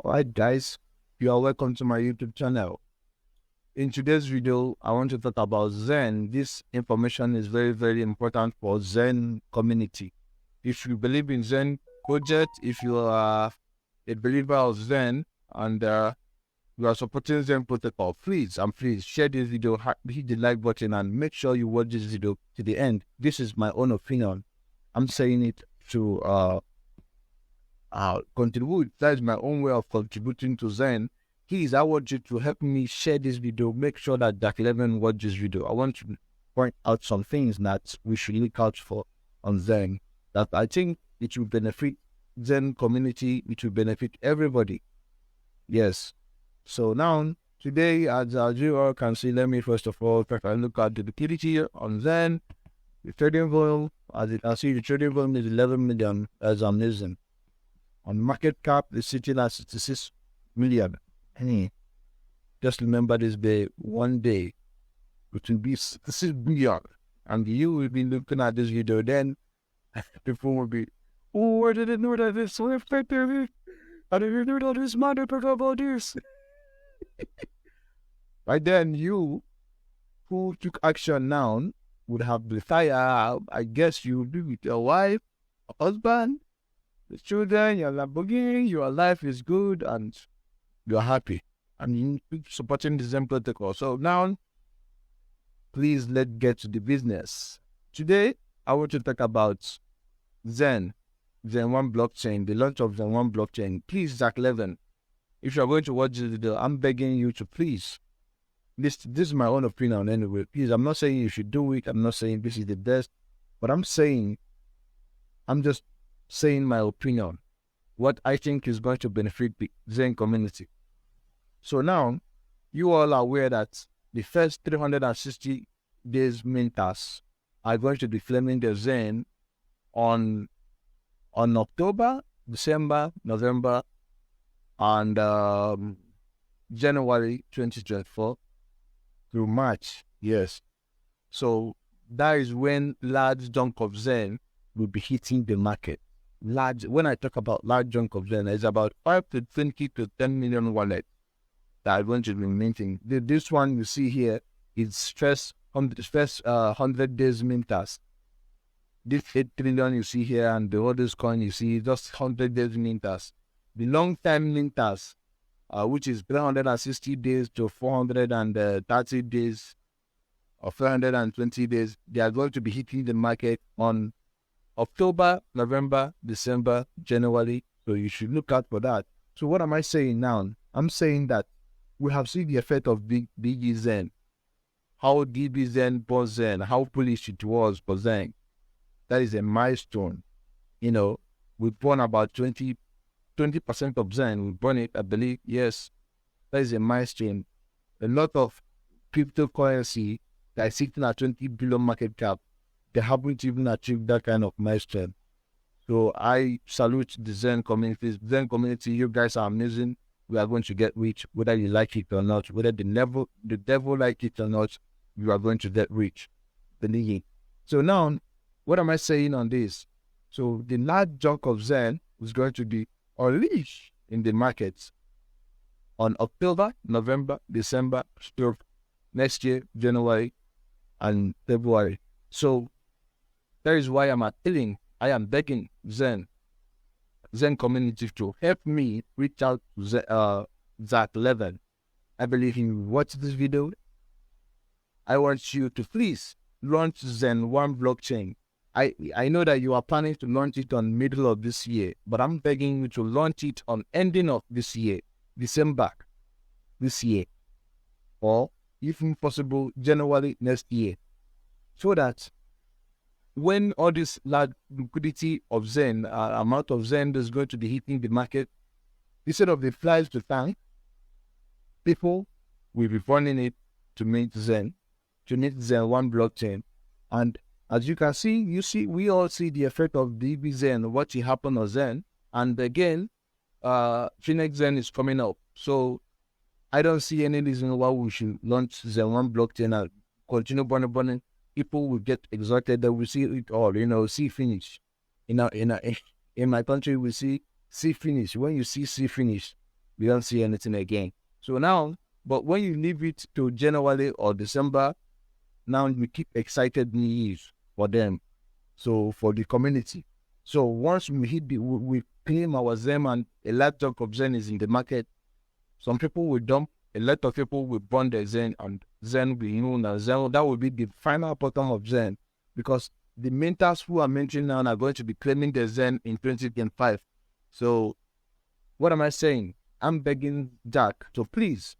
Alright guys, you are welcome to my YouTube channel. In today's video, I want to talk about XEN. This information is very, very important for XEN community. If you believe in XEN project, if you are a believer of XEN and you are supporting XEN protocol, please share this video, hit the like button and make sure you watch this video to the end. This is my own opinion. I'm saying it to contribute. That is my own way of contributing to XEN. Please, I want you to help me share this video. Make sure that Jack 11 watch this video. I want to point out some things that we should look out for on XEN, that I think it will benefit XEN community. It will benefit everybody. Yes. So now, today, as you all can see, let me first of all take a look at the liquidity on XEN. The trading volume, as you can see, the trading volume is 11 million as I'm using. On market cap, it's sitting at 66 million. Just remember this day, one day, it will be 66 billion. And you will be looking at this video, then people will be, oh, I didn't know that this so effective. I didn't know that this matter about this. Right then, you who took action now would have the fire. I guess you will be with your wife, husband, the children, your Lamborghini, your life is good and you're happy. And you keep supporting the XEN protocol. So now, please let's get to the business. Today, I want to talk about XEN 1 blockchain, the launch of XEN 1 blockchain. Please, Jack 11, if you're going to watch this video, I'm begging you to please. This is my own opinion anyway. Please, I'm not saying you should do it. I'm not saying this is the best. But I'm just saying my opinion, what I think is going to benefit the XEN community. So now, you all are aware that the first 360 days minters are going to be claiming the XEN on October, December, November, and January 2024 through March. Yes. So that is when large chunk of XEN will be hitting the market. When I talk about large chunk of XEN, it's about 5 to 20 to 10 million wallets that are going to be minting. This one you see here is first 100 days minters. This 8 trillion you see here and the others coin you see just 100 days minters. The long time minters, which is 360 days to 430 days or 420 days, they are going to be hitting the market on October, November, December, January. So you should look out for that. So what am I saying now? I'm saying that we have seen the effect of Big XEN, how DBZen bought XEN, how bullish it was for XEN. That is a milestone. You know, we've born about 20% of XEN. We've born it, I believe. Yes, that is a milestone. A lot of cryptocurrency that is sitting at 20 billion market cap, they haven't even achieved that kind of milestone. So I salute the XEN community. XEN community, you guys are amazing. We are going to get rich, whether you like it or not, whether the devil like it or not, you are going to get rich. Believe it. So now, what am I saying on this? So the large chunk of XEN is going to be unleashed in the markets on October, November, December, next year, January, and February. So that is why I'm appealing. I am begging XEN community to help me reach out to Jack 11. I believe you watch this video. I want you to please launch XEN 1 blockchain. I know that you are planning to launch it on middle of this year, but I'm begging you to launch it on ending of this year, December this year, or if possible, January next year, so that when all this large liquidity of XEN, amount of XEN is going to be hitting the market, instead of the flies to tank, people will be funding it to mint XEN, to mint XEN 1 blockchain. And as you can see, we all see the effect of DBZen, what will happen on XEN. And again, Phoenix XEN is coming up. So I don't see any reason why we should launch XEN 1 blockchain and continue burning. People will get excited. They will see it all, see finish. In my country, we see finish. When you see finish, we don't see anything again. So now, but when you leave it to January or December, now we keep excited news for them. So for the community. So once we hit we claim our Zen and a lot of Zen is in the market, some people will dump, a lot of people will burn their Zen, and Zen will own and Zen. That will be the final bottom of Zen, because the mentors who are mentioned now are going to be claiming their Zen in 2025. So what am I saying? I'm begging Jack to please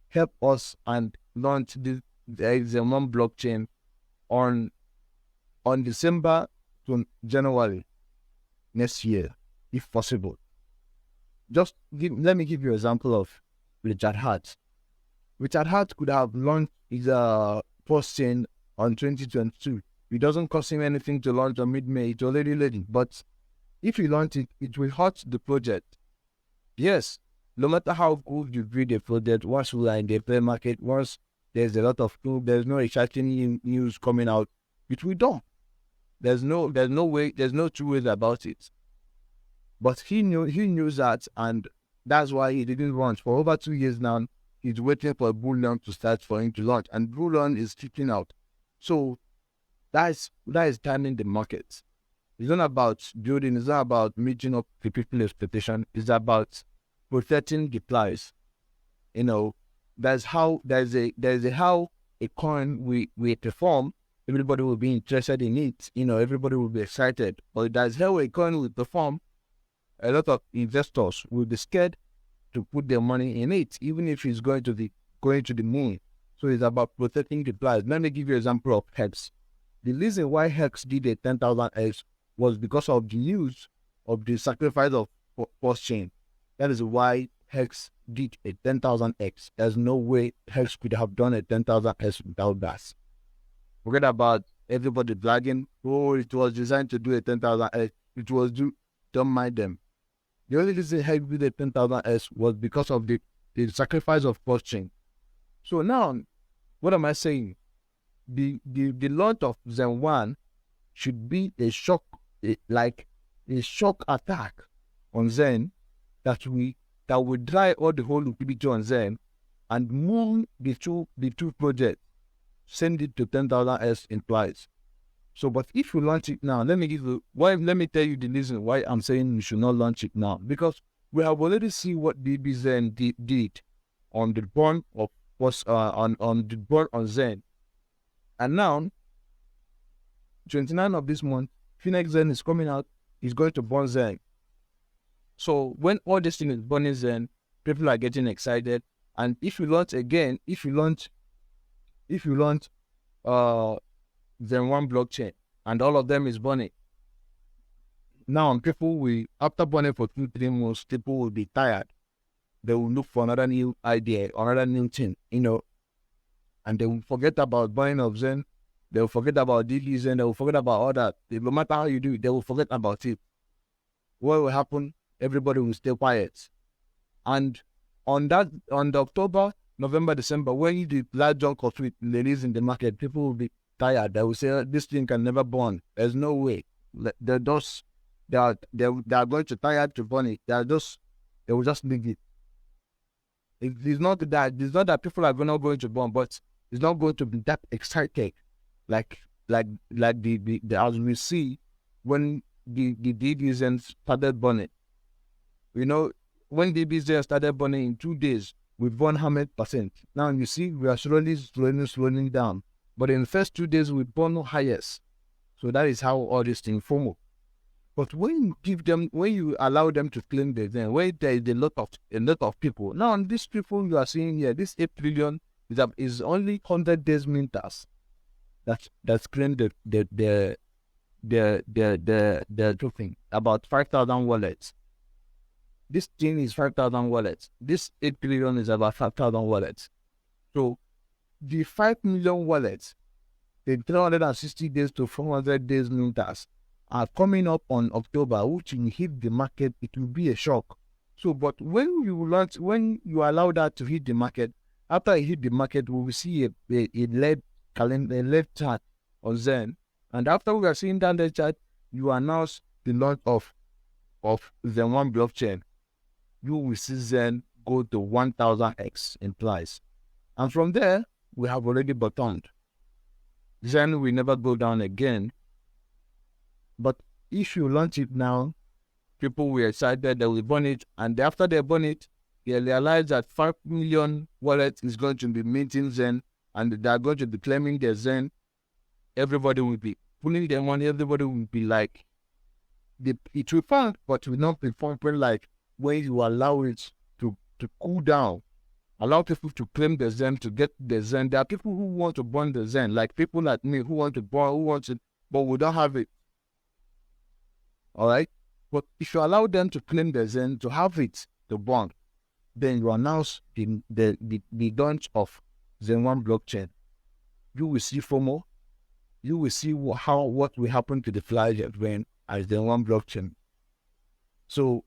help us and launch the XEN blockchain on December to January next year, if possible. Let me give you an example of Richard Hart. Richard Hart could have launched his post-chain on 2022. It doesn't cost him anything to launch on mid-May. It's already ready. But if you launch it, it will hurt the project. Yes, no matter how good you build a project, once we are in the play market, once there's a lot of there's no exciting news coming out, it will dump. There's no two ways about it. But he knew that, and that's why he didn't launch. For over 2 years now, he's waiting for Bullion to start for him to launch, and Bullion is kicking out. So that is timing the market. It's not about building, it's not about meeting up the people's expectation, it's about protecting the price. You know, there's a how a coin we perform. Everybody will be interested in it. You know, everybody will be excited. But that's how a coin will perform. A lot of investors will be scared to put their money in it, even if it's going to the moon. So it's about protecting the price. Let me give you an example of Hex. The reason why Hex did a 10,000x was because of the news of the sacrifice of post-chain. That is why Hex did a 10,000x. There's no way Hex could have done a 10,000x without that. Forget about everybody bragging, oh, it was designed to do a 10,000x. It was don't mind them. The only reason Hex did a 10,000x was because of the sacrifice of post-chain. So now, what am I saying? The launch of Zen 1 should be a shock attack on Zen that will dry all the whole liquidity on Zen and move the two projects, send it to 10,000s in price. So, but if you launch it now, let me tell you the reason why I'm saying you should not launch it now. Because we have already seen what DBZen did on the burn of on the burn on Zen. And now, 29th of this month, Phoenix Zen is coming out, is going to burn Zen. So when all this thing is burning Zen, people are getting excited. And if you launch Zen 1 blockchain and all of them is burning, now people will, after burning for 2-3 months, people will be tired. They will look for another new idea, another new thing, you know, and they will forget about buying of Zen. They will forget about DD Zen. They will forget about all that. No matter how you do it, they will forget about it. What will happen? Everybody will stay quiet. And on the October, November, December, when the large chunk of it release in the market, people will be tired. They will say, this thing can never burn. There's no way. They are going to tired to burn it. They will just leave it. It's not that people are not going to burn, but it's not going to be that excited like the as we see when the DBZen started burning. You know, when DBZen started burning in 2 days, we burned 100%. Now you see we are slowing down. But in the first 2 days we burned highest. So that is how all these things form. But when you allow them to claim the Zen, where there is a lot of people. Now these people you are seeing here, this 8 trillion is only 100 days minters that's claimed the thing, about 5,000 wallets. This thing is 5,000 wallets. This 8 trillion is about 5,000 wallets. So the 5 million wallets, the 360 days to 400 days minters are coming up on October, which will hit the market. It will be a shock. So, but when you allow that to hit the market, after it hit the market, we will see a LED chart on Zen. And after we are seeing that LED chart, you announce the launch of Zen 1 blockchain. you will see Zen go to 1000x in price. And from there, we have already bottomed. Zen will never go down again. But if you launch it now, people were excited, they will burn it, and after they burn it, they realize that 5 million wallets is going to be minting Zen, and they are going to be claiming their Zen. Everybody will be pulling their money, everybody will be like, it will fund, but will not be pumping like when you allow it to cool down. Allow people to claim the Zen, to get the Zen. There are people who want to burn the Zen, like people like me who want to burn, who want it, but we don't have it. All right? But if you allow them to claim the Zen, to have it, to burn, then you announce the launch of Zen 1 blockchain. You will see FOMO. You will see what will happen to the flash when as Zen 1 blockchain. So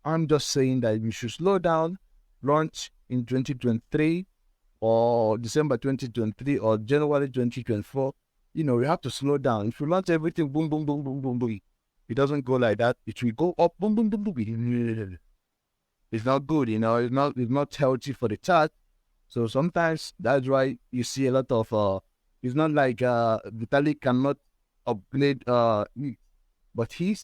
I'm just saying that we should slow down, launch in 2023 or December 2023 or January 2024. You have to slow down. If you launch everything, boom, boom, boom, boom, boom, boom, it doesn't go like that. It will go up, boom, boom, boom, boom. It's not good, it's not healthy for the chart. So sometimes that's why you see a lot of, it's not like Vitalik cannot upgrade, but he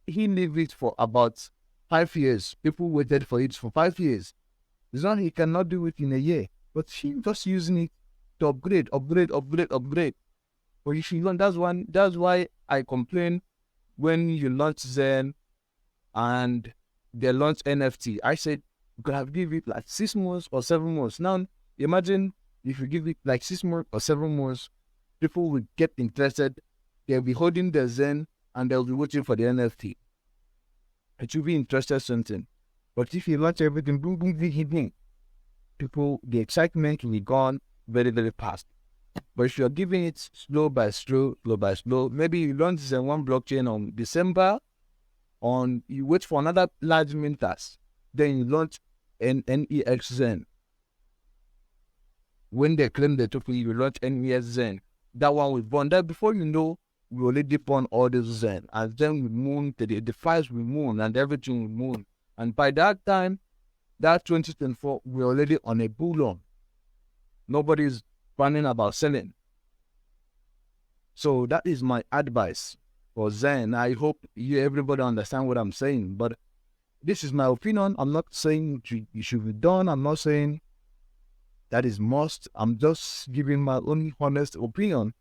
lived it for about 5 years. People waited for it for 5 years. It's not he cannot do it in a year, but he just using it to upgrade. But you should learn. That's why I complain when you launch Zen and they launch NFT. I said you could have give it like 6 months or 7 months. Now imagine if you give it like 6 months or 7 months, people will get interested. They'll be holding the Zen and they'll be waiting for the NFT. It will be interesting something. But if you launch everything, boom, boom, boom, boom, people, the excitement will be gone very, very fast. But if you're giving it slow by slow, maybe you launch Zen 1 blockchain on December, you wait for another large minters, then you launch an XEN. When they claim the token, you launch XEN. That one will burn. That before you know, we already burn all this Zen. And then we moon, the files will moon and everything will moon. And by that time, that 2024, we're already on a bull run. Nobody's planning about selling. So that is my advice for Zen. I hope everybody understand what I'm saying. But this is my opinion. I'm not saying you should be done. I'm not saying that is must. I'm just giving my own honest opinion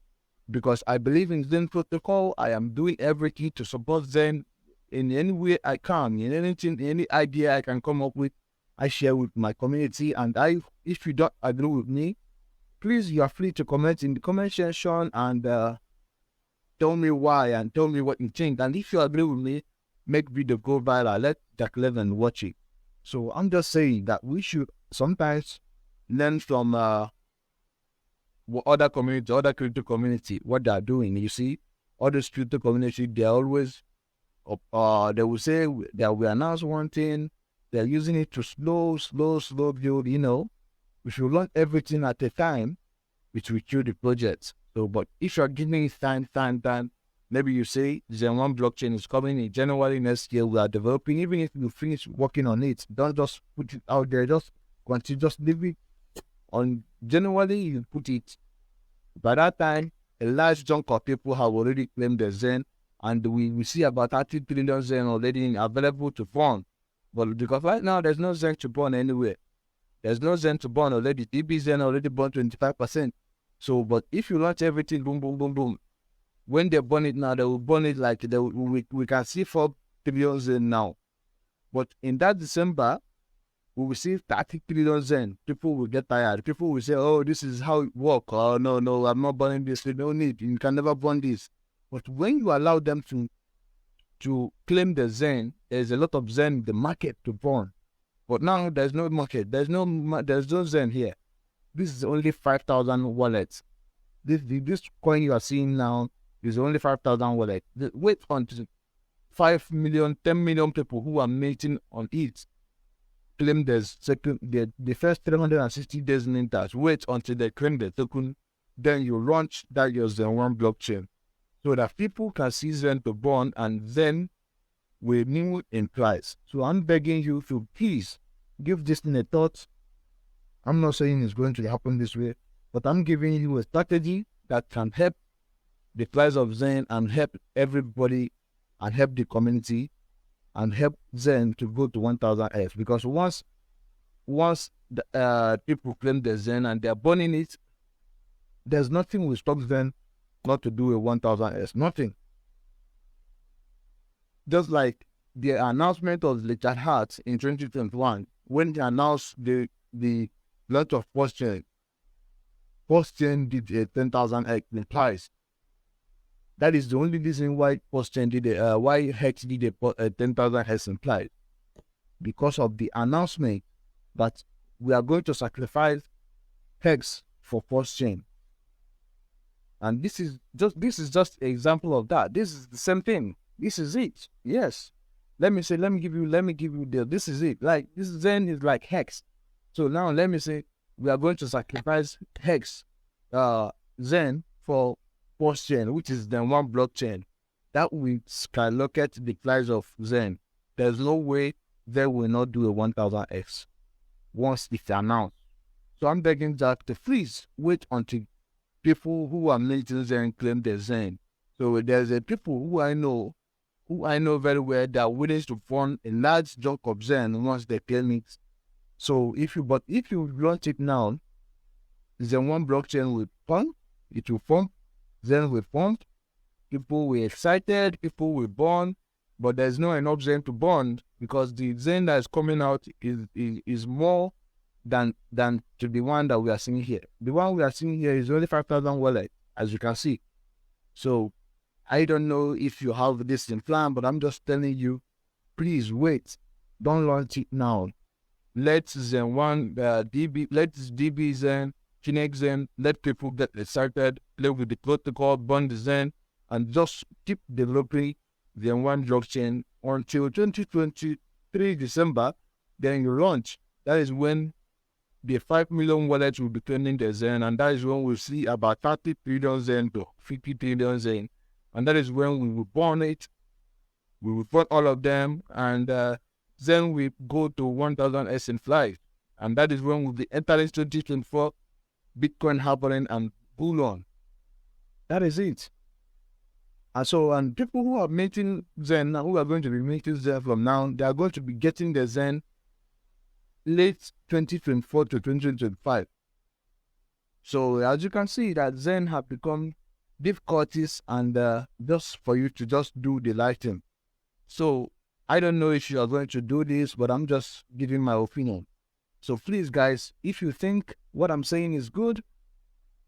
because I believe in Zen protocol. I am doing everything to support Zen in any way I can, in anything, any idea I can come up with, I share with my community. And if you don't agree with me, please, you are free to comment in the comment section and tell me why and tell me what you think. And if you agree with me, make video go viral. Let Jack Levin watch it. So I'm just saying that we should sometimes learn from other community, other crypto community, what they are doing. You see, other crypto community, they always they will say that we announce one thing, they're using it to slow build, We should learn everything at a time, which will kill the project. So, but if you're giving it time, maybe you say Zen 1 blockchain is coming in January next year, we are developing, even if you finish working on it, don't just put it out there, just leave it on January, you put it. By that time, a large chunk of people have already claimed the Zen, and we see about 30 trillion Zen already available to burn. But because right now, there's no Zen to burn anywhere. There's no Zen to burn already. DB Zen already burned 25%. So, but if you launch everything, boom, boom, boom, boom, when they burn it now, they will burn it like we can see 4 trillion Zen now. But in that December, we will see 30 trillion Zen. People will get tired. People will say, oh, this is how it works. Oh, no, I'm not burning this. You don't need. You can never burn this. But when you allow them to claim the Zen, there's a lot of Zen in the market to burn. But now there's no market. There's no Zen here. This is only 5,000 wallets. This coin you are seeing now is only 5,000 wallets. Wait until 5 million, 10 million people who are mating on it claim the first 360 days minters. Wait until they claim the token. Then you launch that your Zen 1 blockchain, so that people can see Zen to burn, and then will move in price. So I'm begging you to please give this thing a thought. I'm not saying it's going to happen this way, but I'm giving you a strategy that can help the price of Zen and help everybody and help the community and help Zen to go to 1000X. Because once the, people claim the Zen and they're burning it, there's nothing will stop Zen not to do a 1000X. Nothing. Just like the announcement of Richard Hart in 2021, when they announced the launch of Post-chain did a 10,000X in price. That is the only reason why Post-chain did why Hex did a 10,000X in price, because of the announcement that we are going to sacrifice Hex for Post-chain. And this is just an example of that. This is the same thing. This is it. Yes. Let me give you this is it. Like, this Zen is like Hex. So now let me say we are going to sacrifice Hex, Zen for Post-chain, which is the one blockchain. That will skyrocket the price of Zen. There's no way they will not do a 1000X once it's announced. So I'm begging Jack to please wait until people who are militant Zen claim their Zen. So there's a people who I know very well that are willing to fund a large chunk of Zen once they claim it. So if you launch it now, Zen one blockchain will fund, it will fund, Zen will fund, people will excited, people will bond, but there's no enough Zen to bond because the Zen that is coming out is more than to the one that we are seeing here. The one we are seeing here is only 5,000 wallet, as you can see. So I don't know if you have this in plan, but I'm just telling you, please wait. Don't launch it now. Let Zen one DB, let DB Zen, Connect Zen, let people get excited, play with the protocol, burn the Zen, and just keep developing Zen one blockchain until 2023 December. Then you launch. That is when the 5 million wallets will be claiming the Zen, and that is when we'll see about 30 trillion Zen to 50 trillion Zen. And that is when we will burn it. We will burn all of them, and then we go to 1000S in flight. And that is when we'll be entering 2024, Bitcoin happening and bull on. That is it. And so, and people who are minting Zen, who are going to be minting Zen from now, they are going to be getting the Zen late 2024 to 2025. So as you can see, that Zen have become difficulties and just for you to just do the right thing. So I don't know if you are going to do this, but I'm just giving my opinion. So please, guys, if you think what I'm saying is good,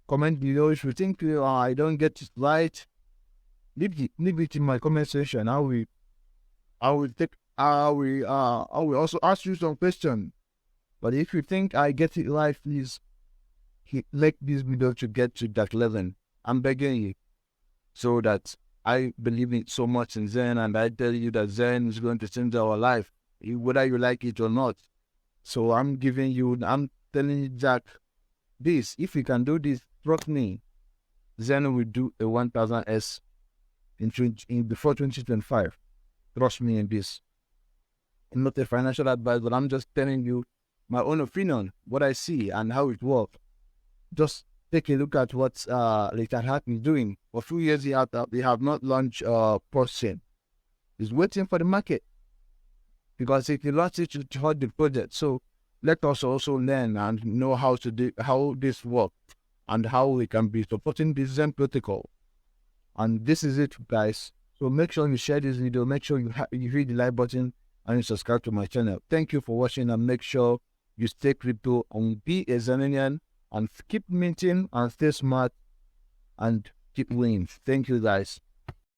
comment below. If you think I don't get it right, leave it in my comment section. I will also ask you some questions. But if you think I get it right, please like this video to get to that level. I'm begging you, so that I believe in so much in Zen, and I tell you that Zen is going to change our life, whether you like it or not. So I'm telling you, Jack, this, if you can do this, trust me, Zen will do a 1000S before 2025. Trust me in this. I'm not a financial advice, but I'm just telling you my own opinion, what I see and how it works. Just take a look at what Richard Hart is doing. For a few years, they have not launched Post-chain. He's waiting for the market, because if you launch it, you hold the project. So let us also learn and know how this works and how we can be supporting the Zen protocol. And this is it, guys. So make sure you share this video. Make sure you hit the like button and you subscribe to my channel. Thank you for watching, and make sure you stay crypto and be a Zenian and keep minting and stay smart and keep winning. Thank you, guys.